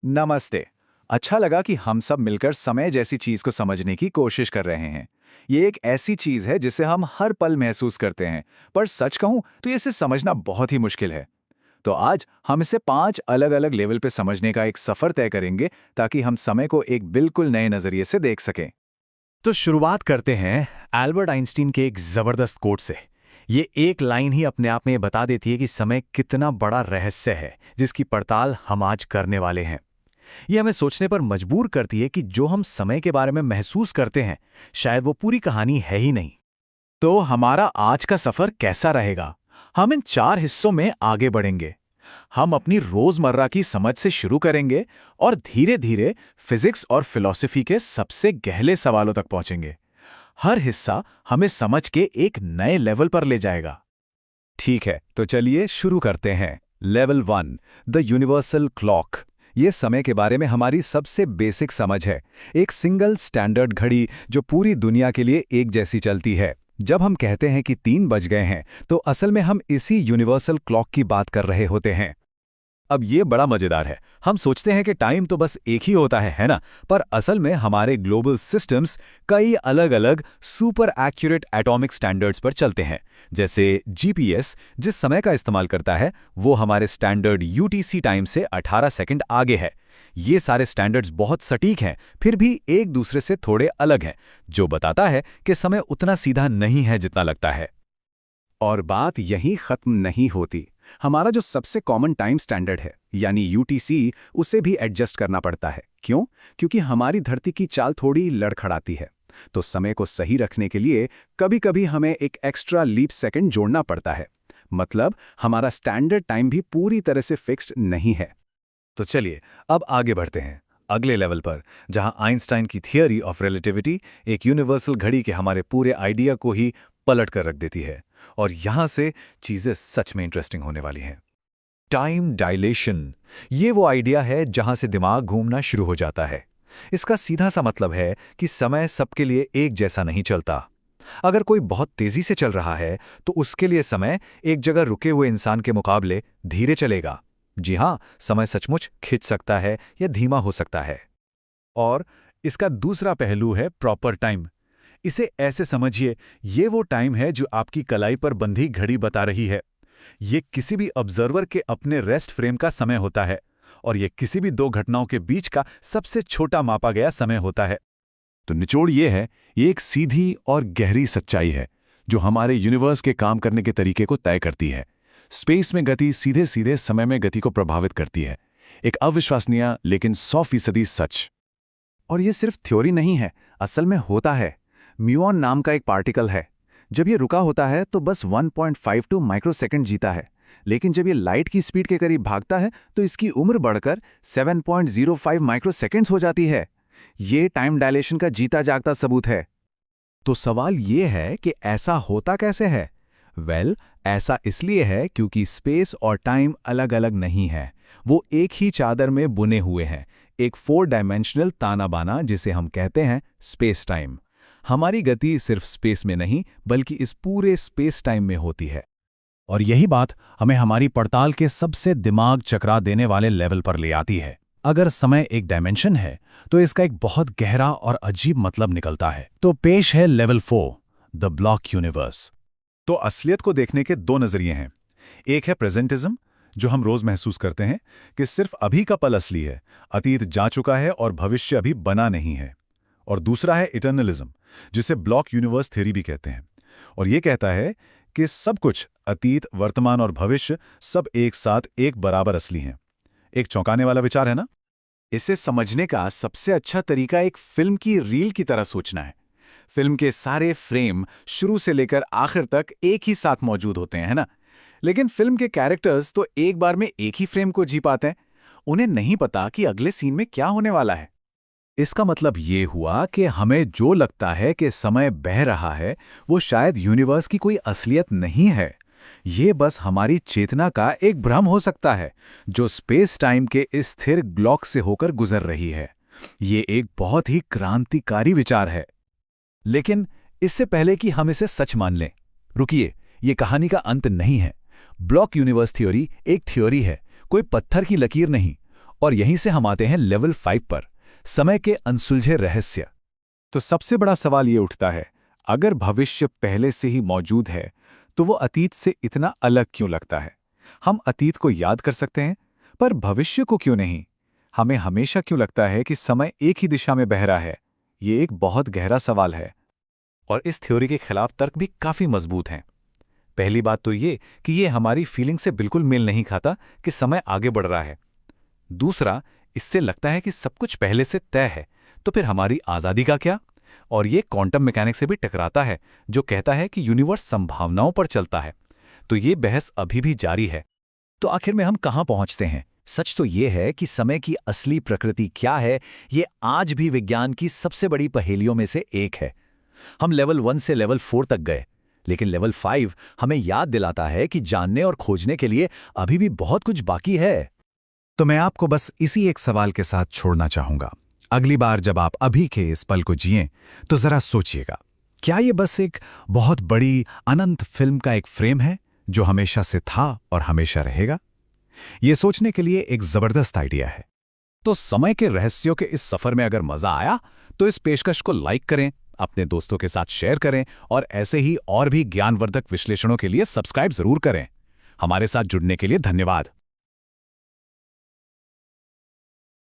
नमस्ते। अच्छा लगा कि हम सब मिलकर समय जैसी चीज को समझने की कोशिश कर रहे हैं। ये एक ऐसी चीज है जिसे हम हर पल महसूस करते हैं, पर सच कहूं तो इसे समझना बहुत ही मुश्किल है। तो आज हम इसे 5 अलग-अलग लेवल पे समझने का एक सफर तय करेंगे ताकि हम समय को एक बिल्कुल नए नजरिए से देख सकें। तो शुरुआत करते हैं एल्बर्ट आइंस्टीन के एक जबरदस्त कोट से। ये एक लाइन ही अपने आप में ये बता देती है कि समय कितना बड़ा रहस्य है जिसकी पड़ताल हम आज करने वाले हैं। ये हमें सोचने पर मजबूर करती है कि जो हम समय के बारे में महसूस करते हैं शायद वो पूरी कहानी है ही नहीं। तो हमारा आज का सफर कैसा रहेगा? हम इन 4 हिस्सों में आगे बढ़ेंगे। हम अपनी रोजमर्रा की समझ से शुरू करेंगे और धीरे-धीरे फिजिक्स और फिलॉसफी के सबसे गहरे सवालों तक पहुंचेंगे। हर हिस्सा हमें समझ के एक नए लेवल पर ले जाएगा। ठीक है, तो चलिए शुरू करते हैं। Level 1, the universal clock. ये समय के बारे में हमारी सबसे बेसिक समझ है। एक सिंगल स्टैंडर्ड घड़ी जो पूरी दुनिया के लिए एक जैसी चलती है। जब हम कहते हैं कि 3 बज गए हैं, तो असल में हम इसी यूनिवर्सल क्लॉक की बात कर रहे होते हैं। अब ये बड़ा मजेदार है। हम सोचते हैं कि टाइम तो बस एक ही होता है ना? पर असल में हमारे ग्लोबल सिस्टम्स कई अलग-अलग सुपर एक्यूरेट एटॉमिक स्टैंडर्ड्स पर चलते हैं। जैसे जीपीएस जिस समय का इस्तेमाल करता है, वो हमारे स्टैंडर्ड यूटीसी टाइम से 18 सेकंड आगे है। ये सारे स्टैंडर्ड्स बहुत सटीक हैं, फिर भी एक दूसरे से थोड़े अलग हैं, जो बताता है कि समय उतना सीधा नहीं है जितना लगता है। और बात यहीं खत्म नहीं होती। हमारा जो सबसे कॉमन टाइम स्टैंडर्ड है यानी यूटीसी, उसे भी एडजस्ट करना पड़ता है। क्यों? क्योंकि हमारी धरती की चाल थोड़ी लड़खड़ाती है। तो समय को सही रखने के लिए कभी-कभी हमें एक एक्स्ट्रा लीप सेकंड जोड़ना पड़ता है। मतलब हमारा स्टैंडर्ड टाइम भी पूरी तरह से फिक्स्ड नहीं है। तो चलिए अब आगे बढ़ते हैं अगले लेवल पर, जहां आइंस्टाइन की थियरी ऑफ रिलेटिविटी एक यूनिवर्सल घड़ी के हमारे पूरे आइडिया को ही पलट कर रख देती है। और यहां से चीजें सच में इंटरेस्टिंग होने वाली हैं। टाइम डायलेशन, ये वो आइडिया है जहां से दिमाग घूमना शुरू हो जाता है। इसका सीधा सा मतलब है कि समय सबके लिए एक जैसा नहीं चलता। अगर कोई बहुत तेजी से चल रहा है तो उसके लिए समय एक जगह रुके हुए इंसान के मुकाबले धीरे चलेगा। जी हां, समय सचमुच खिंच सकता है या धीमा हो सकता है। और इसका दूसरा पहलू है प्रॉपर टाइम। इसे ऐसे समझिए, ये वो टाइम है जो आपकी कलाई पर बंधी घड़ी बता रही है। ये किसी भी ऑब्जर्वर के अपने रेस्ट फ्रेम का समय होता है और ये किसी भी 2 घटनाओं के बीच का सबसे छोटा मापा गया समय होता है। तो निचोड़ ये है, ये एक सीधी और गहरी सच्चाई है जो हमारे यूनिवर्स के काम करने के तरीके को तय करती है। स्पेस में गति सीधे सीधे समय में गति को प्रभावित करती है। एक अविश्वसनीय लेकिन 100% सच। और ये सिर्फ थ्योरी नहीं है, असल में होता है। म्यूऑन नाम का एक पार्टिकल है। जब ये रुका होता है तो बस 1.52 माइक्रोसेकंड जीता है, लेकिन जब ये लाइट की स्पीड के करीब भागता है तो इसकी उम्र बढ़कर 7.05 माइक्रोसेकंड्स हो जाती है। ये टाइम डायलेशन का जीता जागता सबूत है। तो सवाल ये है कि ऐसा होता कैसे है? ऐसा इसलिए है क्योंकि स्पेस और टाइम अलग अलग नहीं है। वो एक ही चादर में बुने हुए हैं, एक 4 डायमेंशनल ताना बाना जिसे हम कहते हैं स्पेस टाइम। हमारी गति सिर्फ स्पेस में नहीं बल्कि इस पूरे स्पेस टाइम में होती है। और यही बात हमें हमारी पड़ताल के सबसे दिमाग चकरा देने वाले लेवल पर ले आती है। अगर समय एक डायमेंशन है तो इसका एक बहुत गहरा और अजीब मतलब निकलता है। तो पेश है लेवल 4, द ब्लॉक यूनिवर्स। तो असलियत को देखने के 2 नजरिए हैं। एक है प्रेजेंटिज्म, जो हम रोज महसूस करते हैं कि सिर्फ अभी का पल असली है, अतीत जा चुका है और भविष्य अभी बना नहीं है। और दूसरा है इटर्नलिज्म, जिसे ब्लॉक यूनिवर्स थ्योरी भी कहते हैं। और ये कहता है कि सब कुछ, अतीत, वर्तमान और भविष्य, सब एक साथ एक बराबर असली हैं। एक चौंकाने वाला विचार है ना? इसे समझने का सबसे अच्छा तरीका एक फिल्म की रील की तरह सोचना है। फिल्म के सारे फ्रेम शुरू से लेकर आखिर तक एक ही साथ मौजूद होते हैं, है ना? लेकिन फिल्म के कैरेक्टर्स तो एक बार में एक ही फ्रेम को जी पाते हैं। उन्हें नहीं पता कि अगले सीन में क्या होने वाला है। इसका मतलब ये हुआ कि हमें जो लगता है कि समय बह रहा है, वो शायद यूनिवर्स की कोई असलियत नहीं है। ये बस हमारी चेतना का एक भ्रम हो सकता है, जो स्पेस टाइम के इस स्थिर ब्लॉक से होकर गुजर रही है। ये एक बहुत ही क्रांतिकारी विचार है। लेकिन इससे पहले कि हम इसे सच मान लें, रुकिए, ये कहानी का अंत नहीं है। ब्लॉक यूनिवर्स थ्योरी एक थ्योरी है, कोई पत्थर की लकीर नहीं। और यहीं से हम आते हैं लेवल 5 पर, समय के अनसुलझे रहस्य। तो सबसे बड़ा सवाल ये उठता है, अगर भविष्य पहले से ही मौजूद है तो वो अतीत से इतना अलग क्यों लगता है? हम अतीत को याद कर सकते हैं, पर भविष्य को क्यों नहीं? हमें हमेशा क्यों लगता है कि समय एक ही दिशा में बह रहा है? ये एक बहुत गहरा सवाल है। और इस थ्योरी के खिलाफ तर्क भी काफी मजबूत हैं। पहली बात तो ये कि ये हमारी फीलिंग से बिल्कुल मेल नहीं खाता कि समय आगे बढ़ रहा है। दूसरा, इससे लगता है कि सब कुछ पहले से तय है, तो फिर हमारी आज़ादी का क्या? और ये क्वांटम मैकेनिक्स से भी टकराता है, जो कहता है कि यूनिवर्स संभावनाओं पर चलता है। तो ये बहस अभी भी जारी है। तो आखिर में हम कहाँ पहुंचते हैं? सच तो ये है कि समय की असली प्रकृति क्या है, ये आज भी विज्ञान की सबसे बड़ी पहेलियों में से एक है। हम लेवल 1 से लेवल 4 तक गए, लेकिन लेवल 5 हमें याद दिलाता है कि जानने और खोजने के लिए अभी भी बहुत कुछ बाकी है। तो मैं आपको बस इसी एक सवाल के साथ छोड़ना चाहूंगा। अगली बार जब आप अभी के इस पल को जिएं, तो जरा सोचिएगा, क्या ये बस एक बहुत बड़ी अनंत फिल्म का एक फ्रेम है जो हमेशा से था और हमेशा रहेगा? ये सोचने के लिए एक जबरदस्त आइडिया है। तो समय के रहस्यों के इस सफर में अगर मजा आया तो इस पेशकश को लाइक करें, अपने दोस्तों के साथ शेयर करें और ऐसे ही और भी ज्ञानवर्धक विश्लेषणों के लिए सब्सक्राइब जरूर करें। हमारे साथ जुड़ने के लिए धन्यवाद।